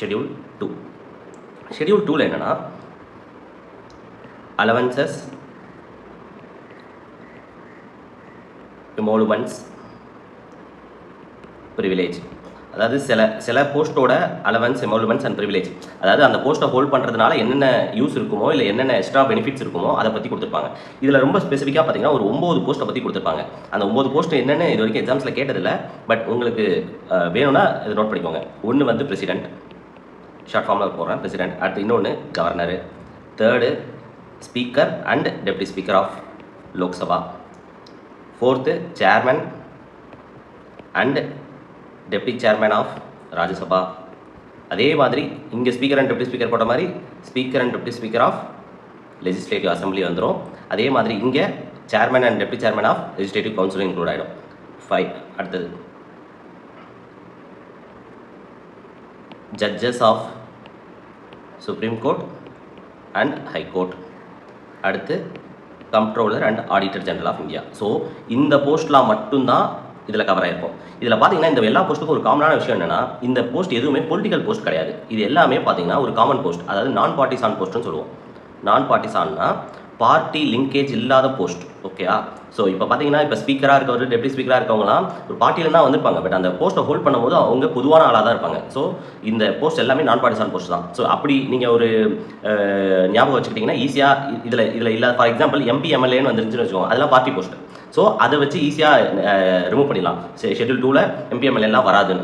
Schedule 2. Schedule 2ல என்னன்னா allowances, எமோலுமெண்ட்ஸ், privilege. அதாவது சில போஸ்ட்டோட அலவன்ஸ், எமோலுமெண்ட்ஸ் அண்ட் ப்ரிவிலேஜ், அதாவது அந்த போஸ்ட்டை ஹோல்ட் பண்ணுறதுனால என்னென்ன யூஸ் இருக்குமோ இல்லை என்னென்ன எக்ஸ்ட்ரா பெனிஃபிட்ஸ் இருக்குமோ அதை பற்றி கொடுத்துருப்பாங்க. இதில் ரொம்ப ஸ்பெசிஃபிக்காக பார்த்தீங்கன்னா ஒரு 9 போஸ்ட்டை பற்றி கொடுத்துருப்பாங்க. அந்த 9 போஸ்ட் என்னென்னு இது வரைக்கும் எக்ஸாம்ஸில் கேட்டதில்லை, பட் உங்களுக்கு வேணும்னா இதை நோட் பண்ணிக்கோங்க. ஒன்று வந்து பிரசிடென்ட், ஷார்ட் ஃபார்மில் போடுறேன் பிரசிடென்ட். அடுத்து இன்னொன்று governor. Third speaker and deputy speaker of Lok Sabha. Fourth chairman and deputy chairman of Rajya Sabha. அதே மாதிரி இங்கே ஸ்பீக்கர் அண்ட் டெப்டி ஸ்பீக்கர் போட்ட மாதிரி speaker and deputy speaker of legislative assembly வந்துடும். அதே மாதிரி இங்கே chairman and deputy chairman of legislative கவுன்சிலும் இன்க்ளூட் ஆகிடும். 5. அடுத்தது judges of supreme court and high court. அடுத்து comptroller and auditor general of India. So இந்த போஸ்ட்லாம் மட்டும்தான் இதில் கவர் ஆகிருக்கும். இதில் பார்த்தீங்கன்னா இந்த எல்லா போஸ்ட்டுக்கும் ஒரு காமனான விஷயம் என்னென்னா, இந்த போஸ்ட் எதுவுமே பொலிட்டிக்கல் போஸ்ட் கிடையாது. இது எல்லாமே பார்த்தீங்கன்னா ஒரு காமன் போஸ்ட், அதாவது நான் பார்ட்டிசான் போஸ்ட்னு சொல்லுவோம். நான் பார்ட்டிசான்னா பார்ட்டி லிங்கேஜ் இல்லாத போஸ்ட். ஓகேயா? ஸோ இப்போ பார்த்தீங்கன்னா இப்போ ஸ்பீக்கராக இருக்கவர், டெப்டி ஸ்பீக்கராக இருக்கவங்களாம் ஒரு பார்ட்டியில் தான் வந்திருப்பாங்க, பட் அந்த போஸ்ட்டை ஹோல்ட் பண்ணும்போது அவங்க பொதுவான ஆளாக தான் இருப்பாங்க. ஸோ இந்த போஸ்ட் எல்லாமே நான் பார்ட்டிசான் போஸ்ட் தான். ஸோ அப்படி நீங்கள் ஒரு ஞாபகம் வச்சுக்கிட்டிங்கன்னா ஈஸியாக இதில் இல்லாத, ஃபார் எக்ஸாம்பிள் எம்பி எம்எல்ஏன்னு வந்துருந்துச்சுன்னு வச்சுக்கோங்க, அதெல்லாம் பார்ட்டி போஸ்ட். ஸோ அதை வச்சு ஈஸியாக ரிமூவ் பண்ணிடலாம். ஷெட்யூல் 2ல் எம்பி எம்எல்ஏலாம் வராதுன்னு.